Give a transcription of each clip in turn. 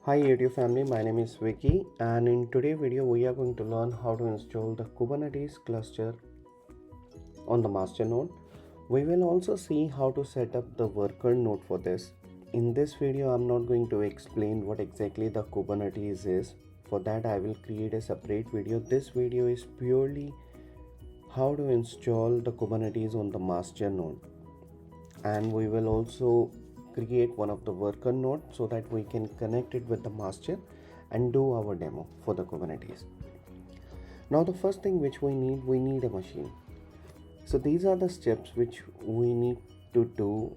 Hi YouTube family, my name is Vicky and in today's video we are going to learn how to install the Kubernetes cluster on the master node. We will also see how to set up the worker node for this. In this video I'm not going to explain what exactly the Kubernetes is. For that I will create a separate video. This video is purely how to install the Kubernetes on the master node, and we will also create one of the worker node so that we can connect it with the master and do our demo for the Kubernetes. Now the first thing which we need a machine. So these are the steps which we need to do,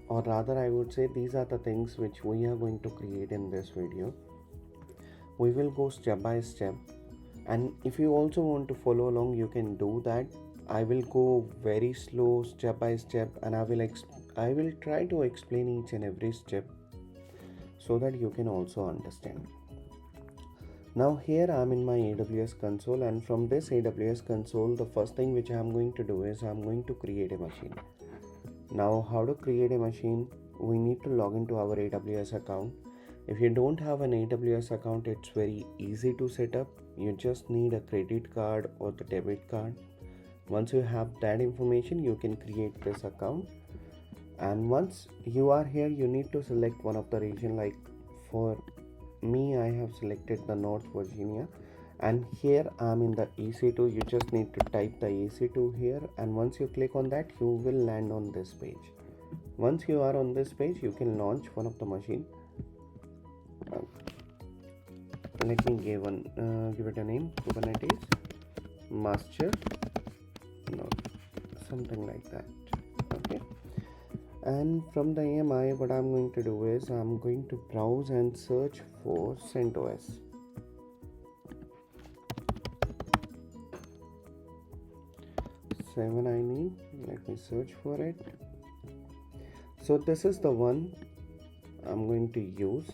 or rather I would say these are the things which we are going to create in this video. We will go step by step, and if you also want to follow along you can do that. I will go very slow step by step, and I will try to explain each and every step so that you can also understand. Now here I am in my AWS console, and from this AWS console the first thing which I am going to do is I am going to create a machine. Now how to create a machine? We need to log into our AWS account. If you don't have an AWS account, it's very easy to set up. You just need a credit card or the debit card. Once you have that information, you can create this account, and once you are here you need to select one of the region. Like for me, I have selected the North Virginia, and here I am in the EC2. You just need to type the EC2 here, and once you click on that you will land on this page. Once you are on this page you can launch one of the machine. Let me give it a name, Kubernetes master node, something like that. Okay, and from the AMI what I'm going to do is I'm going to browse and search for CentOS. I need, let me search for it. So this is the one I'm going to use.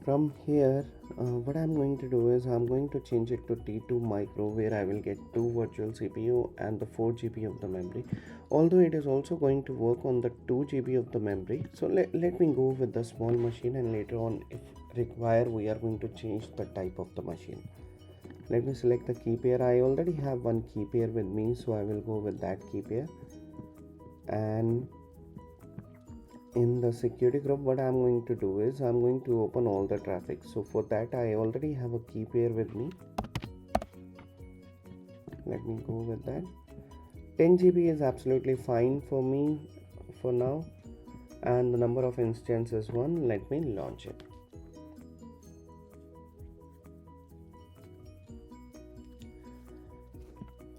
From here what I'm going to do is I'm going to change it to T2 micro, where I will get 2 virtual CPU and the 4 GB of the memory, although it is also going to work on the 2 GB of the memory. So let me go with the small machine, and later on if required we are going to change the type of the machine. Let me select the key pair. I already have one key pair with me, so I will go with that key pair. And in the security group what I'm going to do is I'm going to open all the traffic. So for that I already have a key pair with me. Let me go with that. 10 GB is absolutely fine for me for now, and the number of instances is 1. Let me launch it.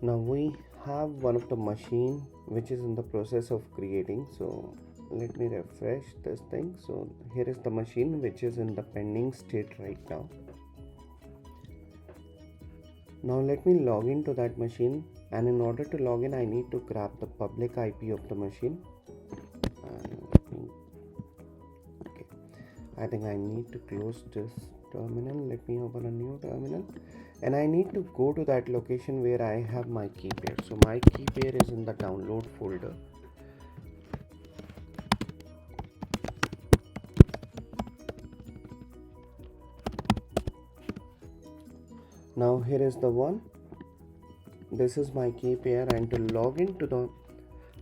Now we have one of the machine which is in the process of creating, so let me refresh this thing. So here is the machine which is in the pending state right now. Now let me log into that machine, and in order to log in I need to grab the public IP of the machine. Okay, I think I need to close this terminal. Let me open a new terminal, and I need to go to that location where I have my key pair. So my key pair is in the download folder. Now here is the one. This is my key pair, and to log into the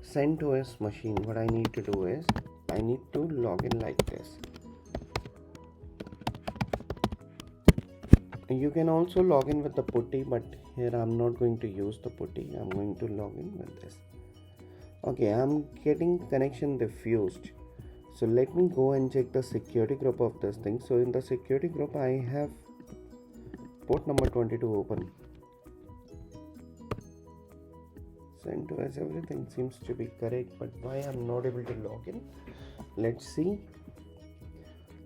CentOS machine what I need to do is I need to log in like this. You can also log in with the putty, but here I'm not going to use the putty. I'm going to log in with this. Okay, I'm getting connection diffused. So let me go and check the security group of this thing. So in the security group I have port number 22 open. CentOS, everything seems to be correct, but why I'm not able to log in? Let's see.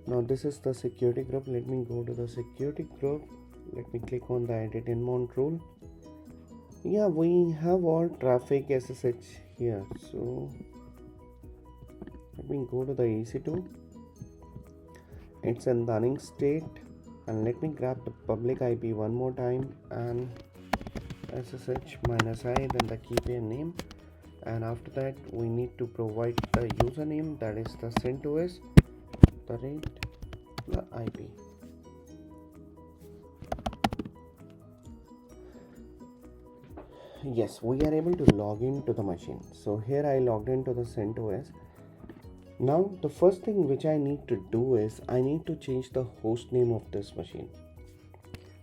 Now this is the security group. Let me go to the security group. Let me click on the edit in mount rule. Yeah, we have all traffic SSH here. So let me go to the EC2. It's in running state, and let me grab the public IP one more time and SSH -i, then the key pair name, and after that we need to provide the username, that is the CentOS, the rate, the IP. Yes, we are able to log into the machine. So here I logged into the CentOS. Now the first thing which I need to do is I need to change the host name of this machine.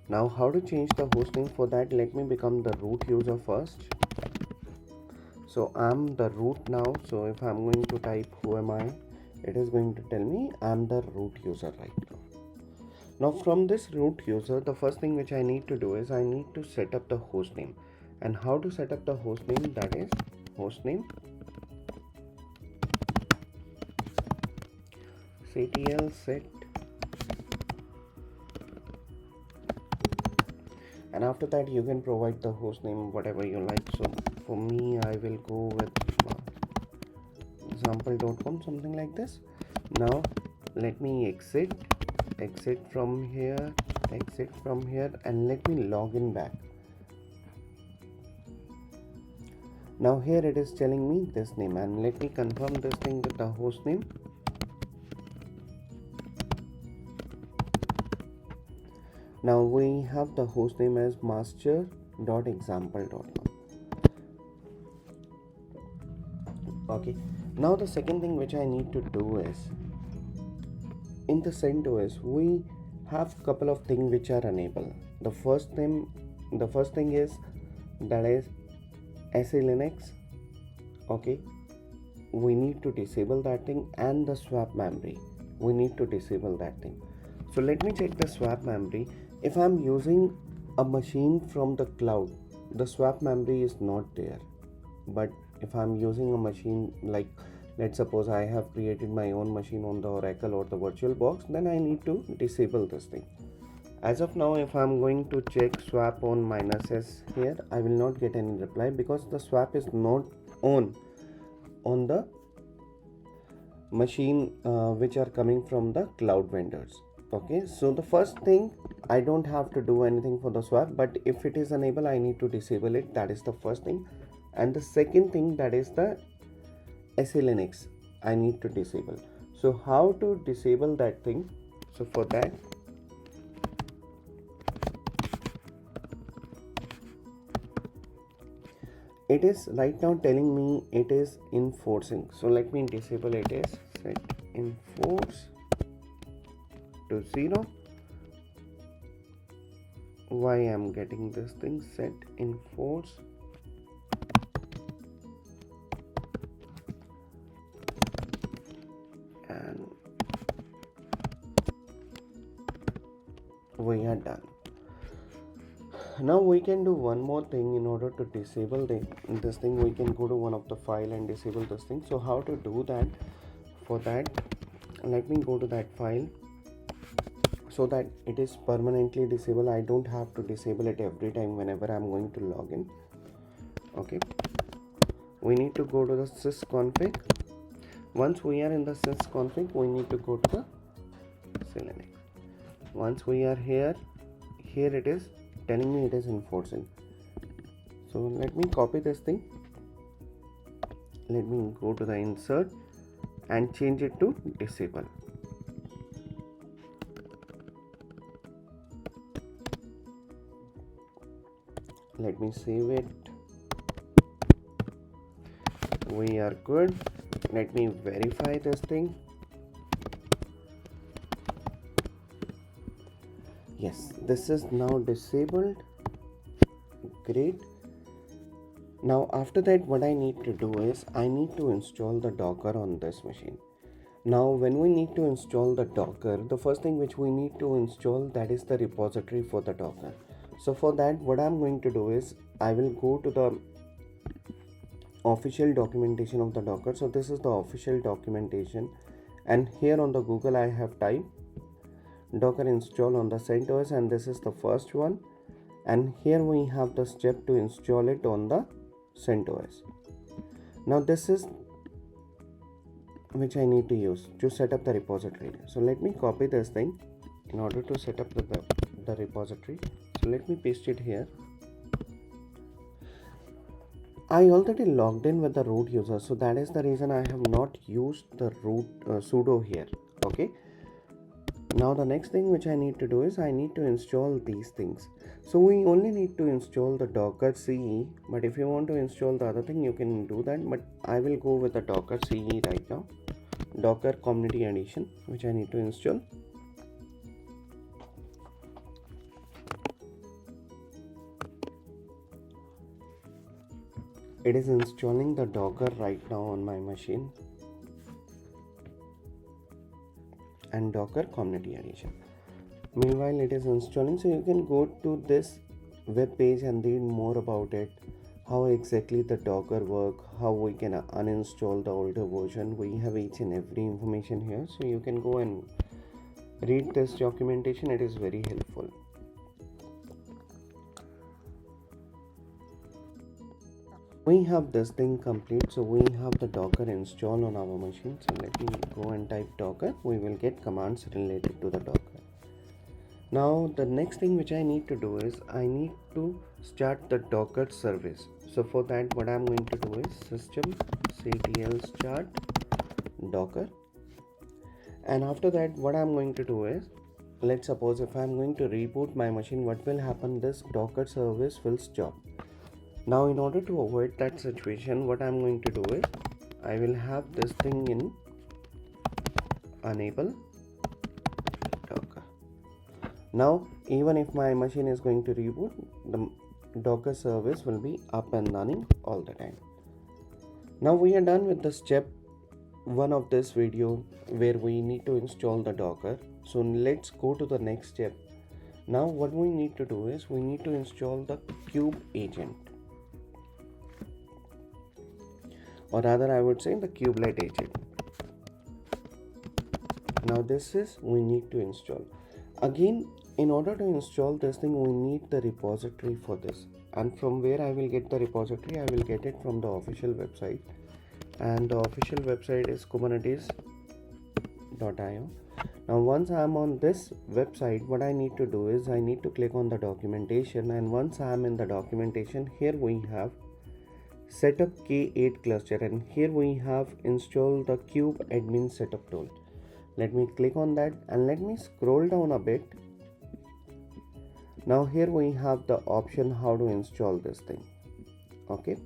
Now how to change the host name? For that, let me become the root user first. So I'm the root now. So if I'm going to type who am I, it is going to tell me I'm the root user right now. Now from this root user, the first thing which I need to do is I need to set up the host name. And how to set up the host name? That is hostname ctl set, and after that you can provide the host name whatever you like. So for me I will go with example.com, something like this. Now let me exit from here, and let me log in back. Now here it is telling me this name, and let me confirm this thing with the host name. Now we have the host name as master.example.com. Okay, now the second thing which I need to do is, in the CentOS we have couple of things which are enabled. The first thing is, that is SA Linux. Okay, we need to disable that thing, and the swap memory, we need to disable that thing. So let me check the swap memory. If I'm using a machine from the cloud, the swap memory is not there. But if I'm using a machine, like let's suppose I have created my own machine on the Oracle or the VirtualBox, then I need to disable this thing. As of now, if I'm going to check swap on -s here, I will not get any reply because the swap is not on the machine which are coming from the cloud vendors. Okay, so the first thing, I don't have to do anything for the swap, but if it is enabled, I need to disable it. That is the first thing. And the second thing, that is the SA Linux, I need to disable. So how to disable that thing? So for that, it is right now telling me it is enforcing. So let me disable it as set enforce to 0. Why I'm getting this thing set enforce and we are done. Now we can do one more thing. In order to disable this thing, we can go to one of the file and disable this thing. So how to do that? For that, let me go to that file so that it is permanently disabled. I don't have to disable it every time whenever I'm going to log in. Okay, we need to go to the sysconfig. Once we are in the sysconfig, we need to go to the Linux. Once we are here it is telling me it is enforcing. So let me copy this thing. Let me go to the insert and change it to disable. Let me save it. We are good. Let me verify this thing. Yes, this is now disabled. Great. Now after that, what I need to do is I need to install the Docker on this machine. Now when we need to install the Docker, the first thing which we need to install, that is the repository for the Docker. So for that, what I'm going to do is I will go to the official documentation of the Docker. So this is the official documentation, and here on the Google I have typed Docker install on the CentOS, and this is the first one, and here we have the step to install it on the CentOS. Now this is which I need to use to set up the repository. So let me copy this thing in order to set up the repository. So let me paste it here. I already logged in with the root user, so that is the reason I have not used the root sudo here. Okay. Now the next thing which I need to do is I need to install these things. So we only need to install the Docker CE, but if you want to install the other thing you can do that, but I will go with the Docker CE right now. Docker Community Edition, which I need to install. It is installing the Docker right now on my machine. And Docker Community Edition. Meanwhile it is installing, so you can go to this web page and read more about it, how exactly the Docker work, how we can uninstall the older version. We have each and every information here, so you can go and read this documentation. It is very helpful. We have this thing complete, so we have the Docker install on our machine. So let me go and type Docker. We will get commands related to the Docker. Now the next thing which I need to do is I need to start the Docker service. So for that what I'm going to do is systemctl start Docker, and after that what I'm going to do is, let's suppose if I'm going to reboot my machine, what will happen, this Docker service will stop. Now in order to avoid that situation, what I'm going to do is I will have this thing in enable Docker. Now even if my machine is going to reboot, the Docker service will be up and running all the time. Now we are done with the step 1 of this video where we need to install the Docker. So let's go to the next step. Now what we need to do is we need to install the Kube agent, or rather I would say the Kubelet agent. Now this is we need to install. Again, in order to install this thing we need the repository for this, and from where I will get the repository, I will get it from the official website, and the official website is kubernetes.io. Now once I am on this website, what I need to do is I need to click on the documentation, and once I am in the documentation, here we have setup K8 cluster, and here we have installed the Kubeadm setup tool. Let me click on that and let me scroll down a bit. Now here we have the option how to install this thing. Okay,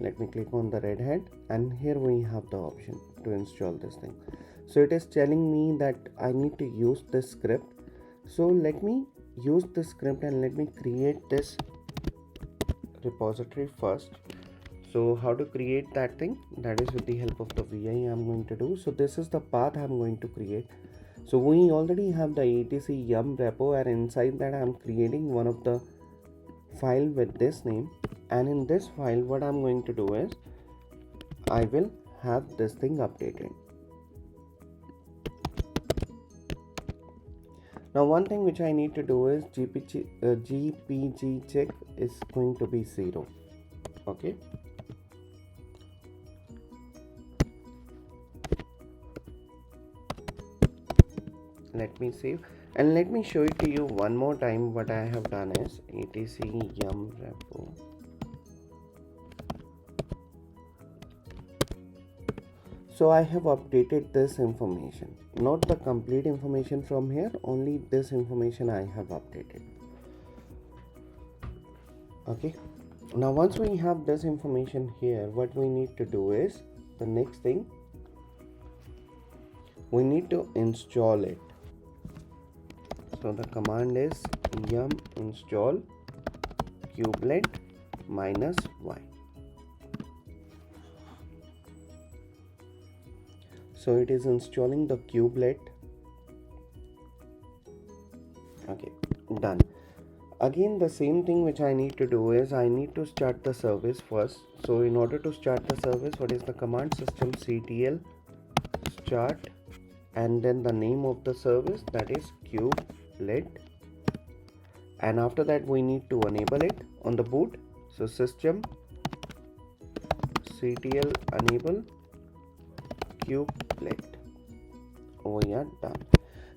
let me click on the red hat, and here we have the option to install this thing. So it is telling me that I need to use this script. So let me use this script and let me create this repository first. So how to create that thing, that is with the help of the VI I'm going to do. So this is the path I'm going to create. So we already have the etc yum repo, and inside that I'm creating one of the file with this name, and in this file what I'm going to do is I will have this thing updated. Now one thing which I need to do is gpg check is going to be 0. Okay, let me save and let me show it to you one more time. What I have done is etc yum repo, so I have updated this information, not the complete information from here, only this information I have updated. Okay, now once we have this information here, what we need to do is the next thing, we need to install it. So the command is yum install kubelet -y. So it is installing the kubelet. Okay, done. Again the same thing which I need to do is I need to start the service first. So in order to start the service, what is the command? Systemctl start, and then the name of the service, that is kubelet, and after that we need to enable it on the boot. So systemctl enable kubelet. We are done.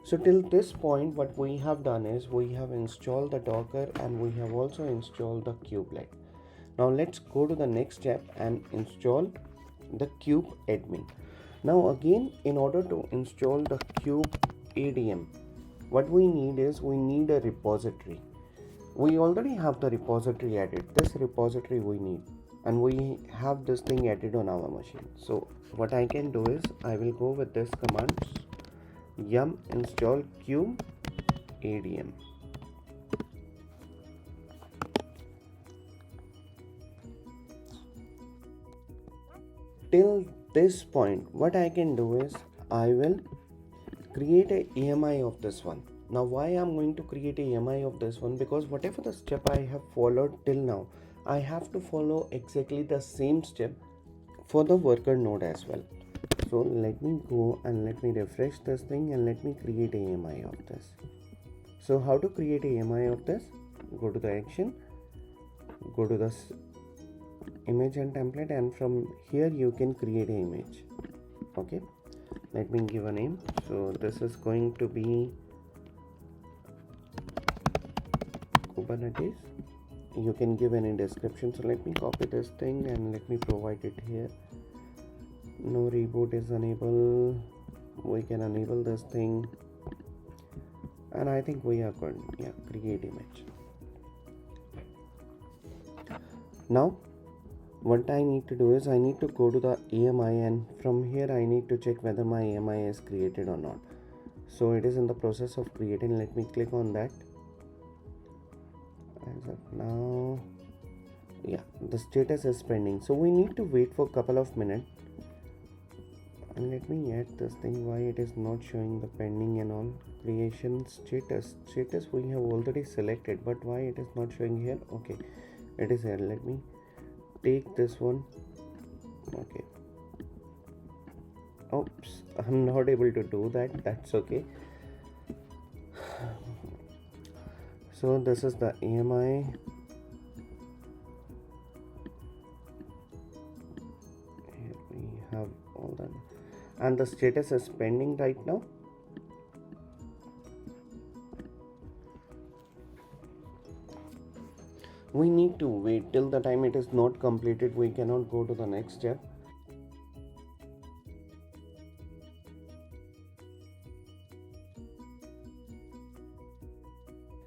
So till this point what we have done is we have installed the Docker and we have also installed the Kubelet. Now let's go to the next step and install the Kubeadm. Now again, in order to install the Kubeadm, what we need is we need a repository. We already have the repository added. This repository we need, and we have this thing added on our machine. So what I can do is I will go with this command yum install Kubeadm. Till this point, what I can do is I will create a AMI of this one. Now why I'm going to create a AMI of this one? Because whatever the step I have followed till now, I have to follow exactly the same step for the worker node as well. So let me go and let me refresh this thing and let me create a AMI of this. So how to create a AMI of this? Go to the action, go to the image and template, and from here you can create an image. Okay, let me give a name. So this is going to be Kubernetes. You can give any description. So let me copy this thing and let me provide it here. No reboot is enabled. We can enable this thing, and I think we are good. Yeah, create image. Now what I need to do is I need to go to the AMI, and from here I need to check whether my AMI is created or not. So it is in the process of creating. Let me click on that. As of now, yeah, the status is pending, so we need to wait for a couple of minutes. And let me add this thing, why it is not showing the pending and all. Creation status we have already selected, but why it is not showing here? Okay, it is here. Let me take this one. Okay, oops, I'm not able to do that. That's okay. So this is the AMI. Here we have all that, and the status is pending right now. We need to wait till the time it is not completed. We cannot go to the next step.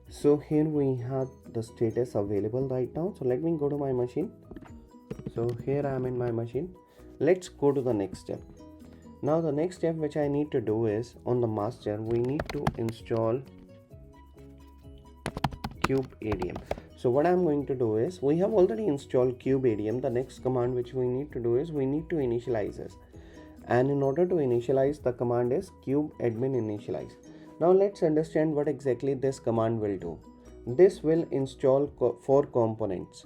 So here we have the status available right now. So let me go to my machine. So here I am in my machine. Let's go to the next step. Now the next step which I need to do is on the master we need to install Kubeadm. So what I'm going to do is, we have already installed Kubeadm. The next command which we need to do is we need to initialize this, and in order to initialize, the command is kubeadm initialize. Now let's understand what exactly this command will do. This will install 4 components.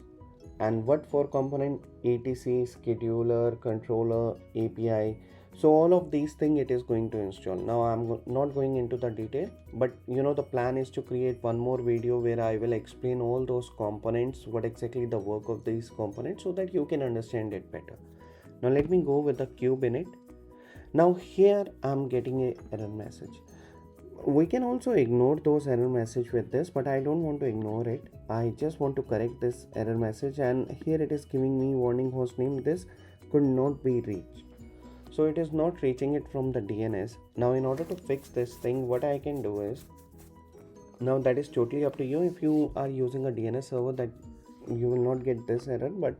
And what 4 component? etc, scheduler, controller, API. So all of these things it is going to install. Now I'm not going into the detail, but the plan is to create one more video where I will explain all those components, what exactly the work of these components, so that you can understand it better. Now let me go with the kube init. Now here I'm getting a error message. We can also ignore those error message with this, but I don't want to ignore it. I just want to correct this error message, and here it is giving me warning hostname this could not be reached. So it is not reaching it from the DNS. Now in order to fix this thing, what I can do is, now that is totally up to you. If you are using a DNS server, that you will not get this error, but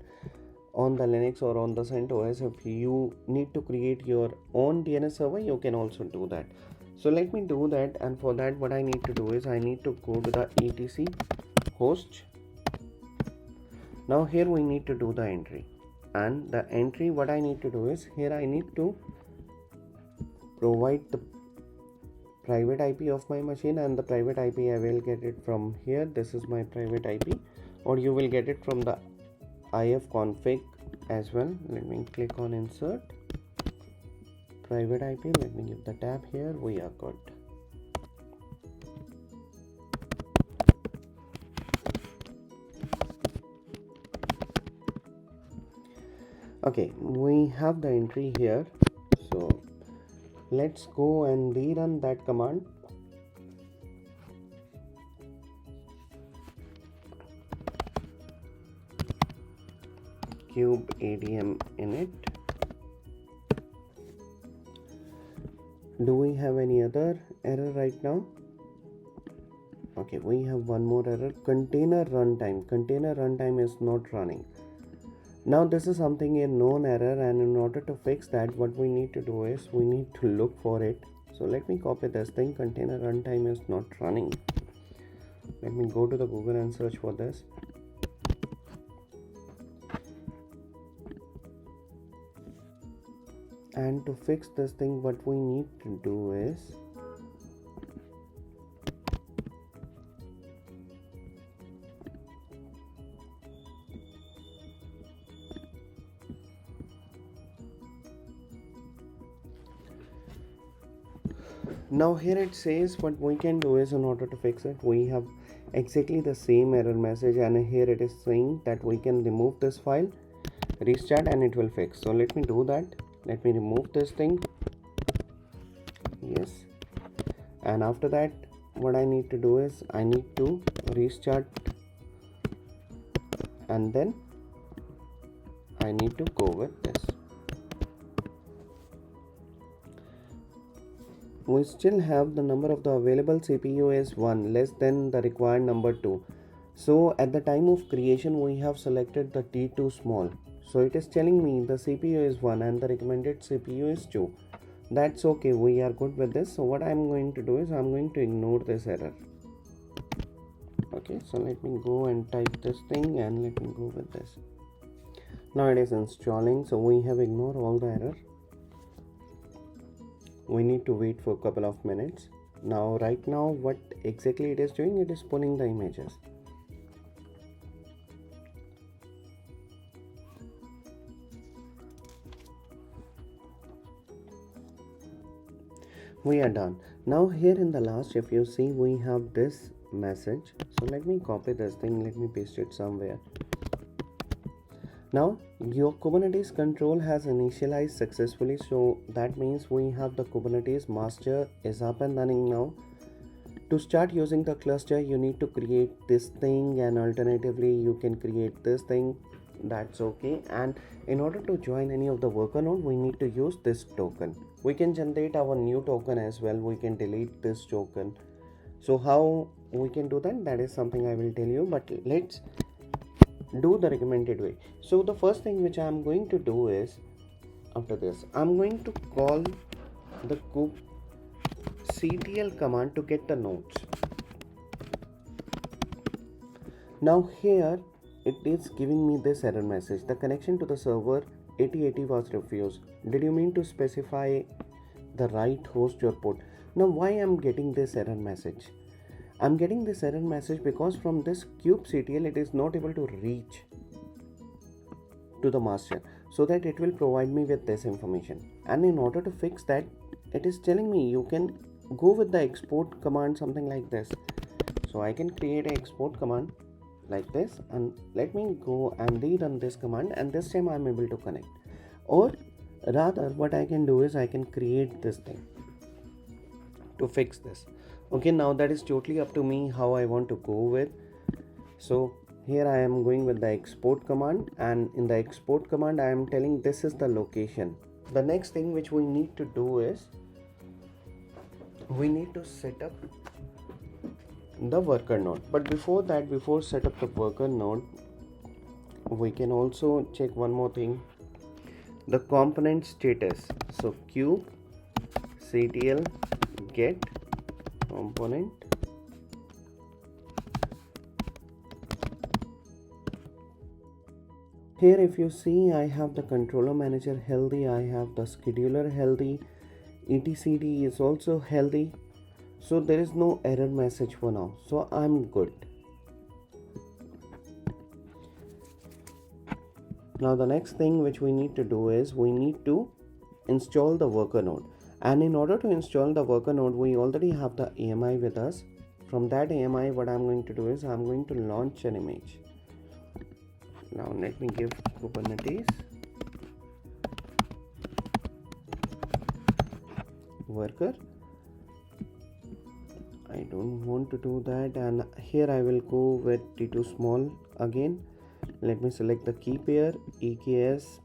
on the Linux or on the CentOS, if you need to create your own DNS server, you can also do that. So let me do that, and for that what I need to do is I need to go to the etc host. Now here we need to do the entry, and the entry what I need to do is, here I need to provide the private IP of my machine, and the private IP I will get it from here. This is my private IP, or you will get it from the ifconfig as well. Let me click on insert private IP. Let me give the tab here. We are good. Okay, we have the entry here. So let's go and rerun that command. Kubeadm init. Do we have any other error right now? Okay, we have one more error. Container runtime is not running. Now this is something a known error, and in order to fix that, what we need to do is we need to look for it. So let me copy this thing. Container runtime is not running. Let me go to the Google and search for this. And to fix this thing, what we need to do is now here it says what we can do is, in order to fix it, we have exactly the same error message, and here it is saying that we can remove this file, restart, and it will fix. So let me do that. Let me remove this thing. Yes, and after that what I need to do is I need to restart, and then I need to go with this. We still have the number of the available CPU is 1, less than the required number 2. So at the time of creation we have selected the T2 small. So it is telling me the CPU is 1 and the recommended CPU is 2. That's okay, we are good with this. So what I'm going to do is I'm going to ignore this error. Okay, so let me go and type this thing and let me go with this. Now it is installing, so we have ignored all the error. We need to wait for a couple of minutes. Now right now what exactly it is doing, it is pulling the images. We are done. Now here in the last, if you see, we have this message. So let me copy this thing, let me paste it somewhere. Now your Kubernetes control has initialized successfully, so that means we have the Kubernetes master is up and running now. To start using the cluster, you need to create this thing, and alternatively you can create this thing. That's okay. And in order to join any of the worker node, we need to use this token. We can generate our new token as well. We can delete this token. So how we can do that, that is something I will tell you, but let's do the recommended way. So the first thing which I am going to do is, after this I'm going to call the kubectl command to get the nodes. Now here it is giving me this error message: the connection to the server 8080 was refused. Did you mean to specify the right host or port? Now why I'm getting this error message? I'm getting this error message because from this kubectl it is not able to reach to the master, so that it will provide me with this information. And in order to fix that, it is telling me you can go with the export command, something like this. So I can create an export command like this, and let me go and rerun this command, and this time I'm able to connect. Or rather what I can do is I can create this thing to fix this. Okay, now that is totally up to me how I want to go with. So here I am going with the export command, and in the export command I am telling this is the location. The next thing which we need to do is we need to set up the worker node. But before that, before set up the worker node, we can also check one more thing, the component status. So kubectl get component. Here if you see, I have the controller manager healthy, I have the scheduler healthy, etcd is also healthy, so there is no error message for now, so I'm good. Now the next thing which we need to do is we need to install the worker node. And in order to install the worker node, we already have the AMI with us. From that AMI, what I'm going to do is I'm going to launch an image. Now let me give Kubernetes worker. I don't want to do that, and here I will go with T2 small again. Let me select the key pair EKS.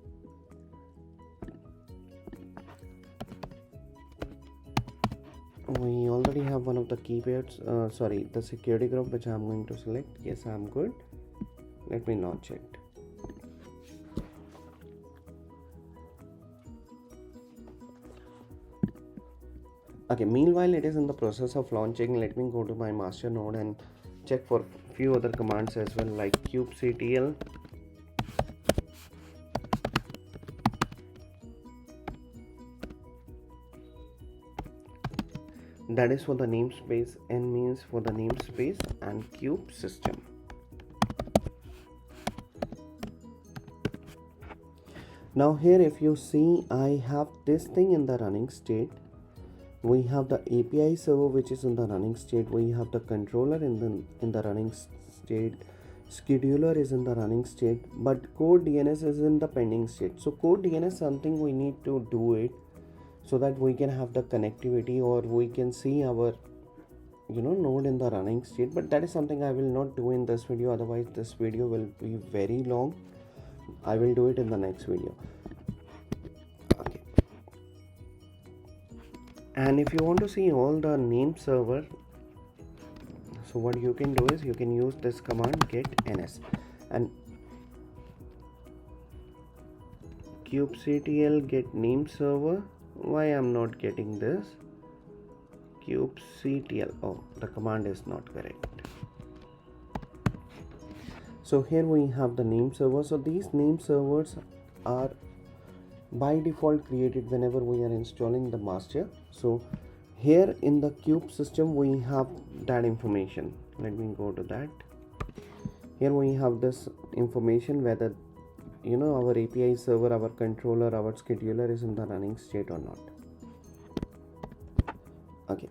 We already have one of the key pairs, the security group, which I'm going to select. Yes, I'm good. Let me launch it. Okay, meanwhile it is in the process of launching. Let me go to my master node and check for few other commands as well, like kubectl. That is for the namespace, N means for the namespace, and kube system. Now here if you see, I have this thing in the running state. We have the API server which is in the running state. We have the controller in the running state. Scheduler is in the running state, but core DNS is in the pending state. So core DNS something we need to do it so that we can have the connectivity, or we can see our node in the running state. But that is something I will not do in this video, otherwise this video will be very long. I will do it in the next video. Okay. And if you want to see all the name server, so what you can do is you can use this command get ns and kubectl get name server. Why I'm not getting this? Kubectl. Oh, the command is not correct. So here we have the name server. So these name servers are by default created whenever we are installing the master. So here in the kube system we have that information. Let me go to that. Here we have this information whether our API server, our controller, our scheduler is in the running state or not. Okay,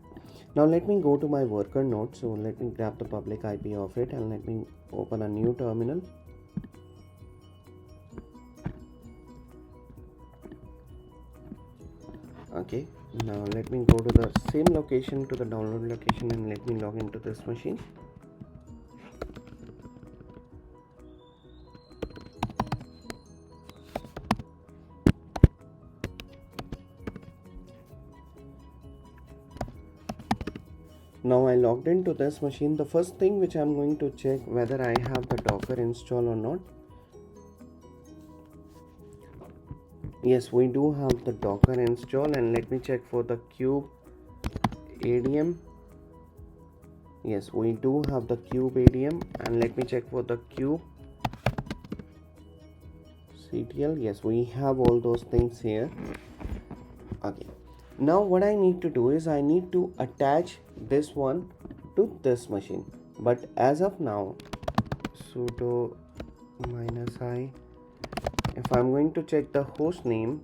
now let me go to my worker node. So let me grab the public IP of it and let me open a new terminal. Okay, now let me go to the same location, to the download location, and let me log into this machine. Now I logged into this machine. The first thing which I'm going to check whether I have the Docker install or not. Yes, we do have the Docker install, and let me check for the Kubeadm. Yes, we do have the Kubeadm, and let me check for the kubectl. Yes, we have all those things here. Okay, now what I need to do is I need to attach this one to this machine, but as of now sudo -i, if I'm going to check the host name,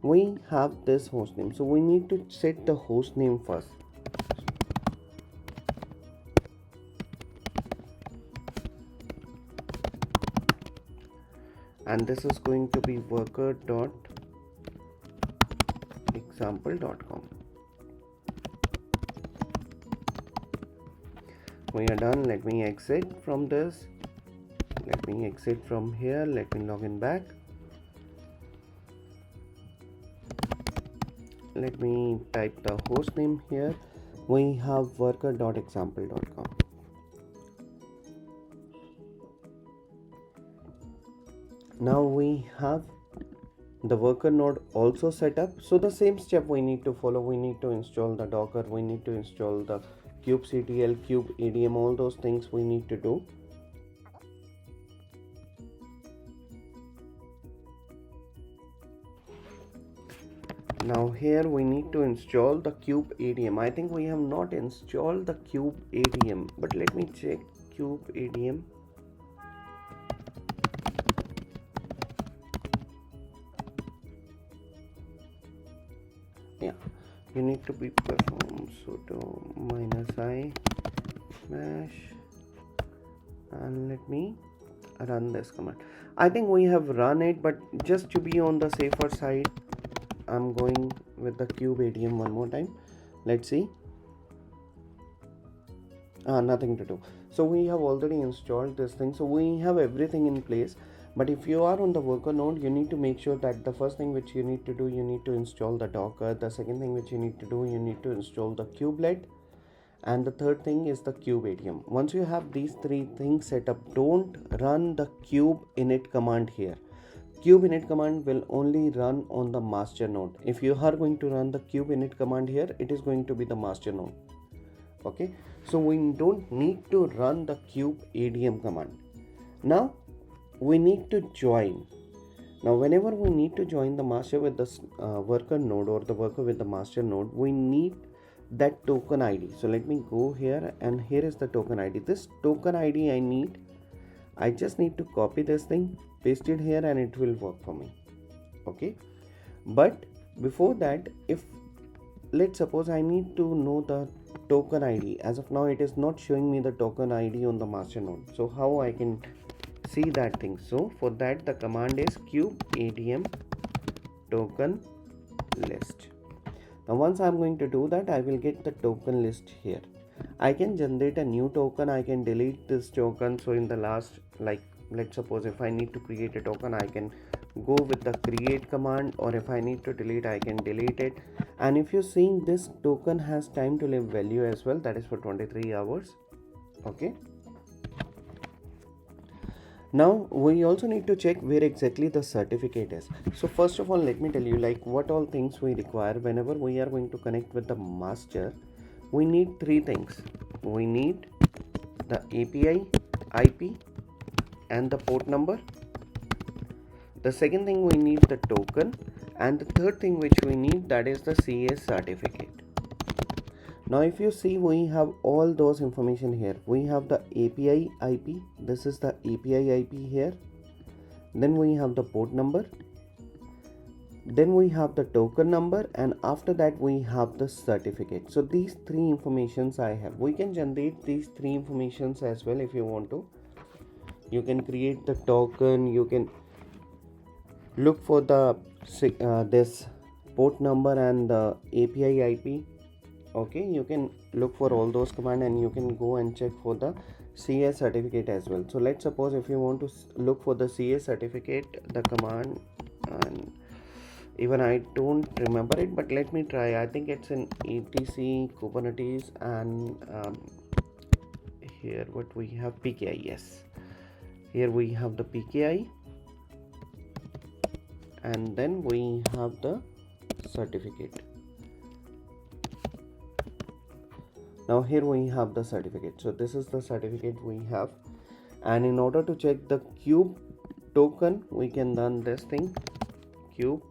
we have this host name, so we need to set the host name first. And this is going to be worker.example.com. We are done. Let me exit from this. Let me exit from here. Let me log in back. Let me type the host name here. We have worker.example.com. Now we have the worker node also set up. So the same step we need to follow. We need to install the Docker. We need to install the kubectl, Kubeadm, all those things we need to do. Now here we need to install the Kubeadm. I think we have not installed the Kubeadm, but let me check Kubeadm. Yeah, you need to be perform sudo -i mash, and let me run this command. I think we have run it, but just to be on the safer side, I'm going with the Kubeadm one more time. Let's see. Nothing to do. So we have already installed this thing, so we have everything in place. But if you are on the worker node, you need to make sure that the first thing which you need to do, you need to install the Docker. The second thing which you need to do, you need to install the Kubelet, and the third thing is the Kubeadm. Once you have these three things set up, don't run the kube init command here. Kube init command will only run on the master node. If you are going to run the kube init command here, it is going to be the master node. Okay, so we don't need to run the kubeadm command. Now we need to join. Now whenever we need to join the master with the worker node or the worker with the master node, we need that token ID. So let me go here, and here is the token ID. This token ID I just need to copy this thing, paste it here, and it will work for me. Okay, but before that, if let's suppose I need to know the token ID. As of now, it is not showing me the token ID on the master node. So how I can see that thing? So for that, the command is kubeadm token list. Now once I'm going to do that, I will get the token list here. I can generate a new token, I can delete this token. So in the last, like let's suppose if I need to create a token, I can go with the create command, or if I need to delete, I can delete it. And if you're seeing, this token has time to live value as well, that is for 23 hours. Okay, now we also need to check where exactly the certificate is. So first of all, let me tell you like what all things we require whenever we are going to connect with the master. We need three things. We need the API IP and the port number. The second thing, we need the token, and the third thing which we need, that is the CS certificate. Now if you see, we have all those information here. We have the API IP, this is the API IP here. Then we have the port number. Then we have the token number, and after that we have the certificate. So these three informations I have. We can generate these three informations as well if you want to. You can create the token, you can look for the this port number and the API IP. Okay, you can look for all those commands, and you can go and check for the CS certificate as well. So let's suppose if you want to look for the CS certificate, the command, and even I don't remember it, but let me try. I think it's in etc Kubernetes, and here what we have, PKI. Yes, here we have the PKI, and then we have the certificate. Now here we have the certificate. So this is the certificate we have, and in order to check the kube token, we can run this thing, kubeadm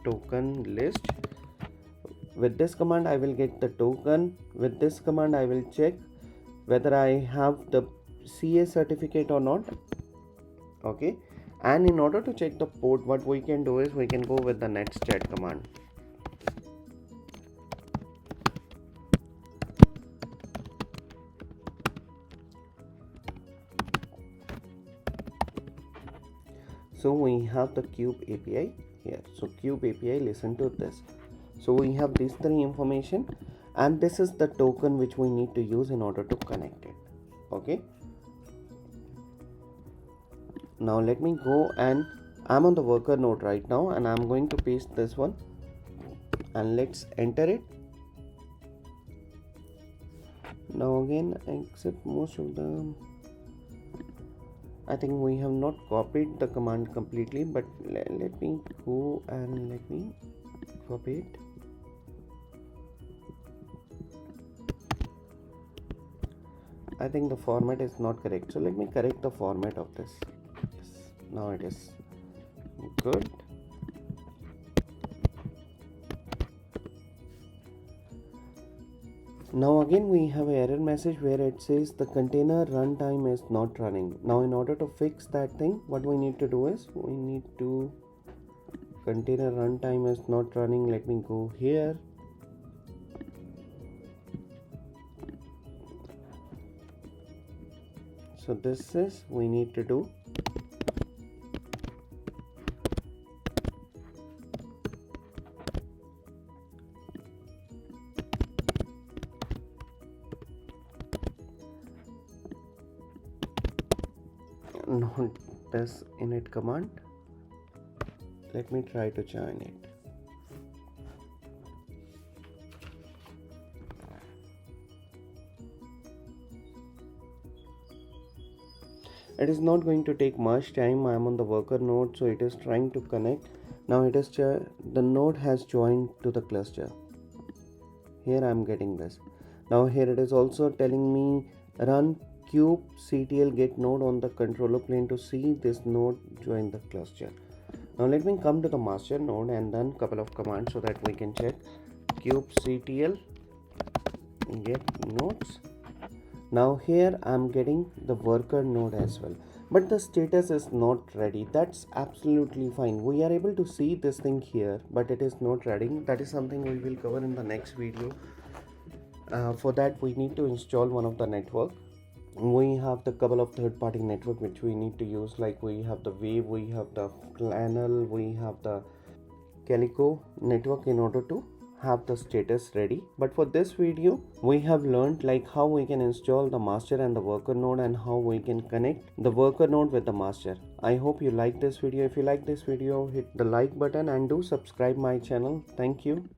token list. With this command I will get the token. With this command I will check whether I have the CA certificate or not. Okay, and in order to check the port, what we can do is we can go with the netchat command. So we have the Kube API here. So Kube API, listen to this. So we have these three information, and this is the token which we need to use in order to connect it. Okay, now let me go, and I'm on the worker node right now, and I'm going to paste this one, and let's enter it. Now again, except most of them, I think we have not copied the command completely, but let me go and let me copy it. I think the format is not correct, so let me correct the format of this. Yes, now it is good. Now again we have an error message where it says the container runtime is not running. Now in order to fix that thing, what we need to do is we need to, container runtime is not running. Let me go here. So this is we need to do. want this init command. Let me try to join it. It is not going to take much time. I am on the worker node, so it is trying to connect. Now it is the node has joined to the cluster. Here I am getting this. Now here it is also telling me run kubectl get node on the controller plane to see this node join the cluster. Now let me come to the master node and run couple of commands so that we can check kubectl get nodes. Now here I am getting the worker node as well, but the status is not ready. That's absolutely fine. We are able to see this thing here, but it is not ready. That is something we will cover in the next video. For that we need to install one of the network. We have the couple of third-party network which we need to use, like we have the Wave, we have the Flannel, we have the Calico network in order to have the status ready. But for this video we have learned like how we can install the master and the worker node and how we can connect the worker node with the master. I hope you like this video. If you like this video, hit the like button and do subscribe my channel. Thank you.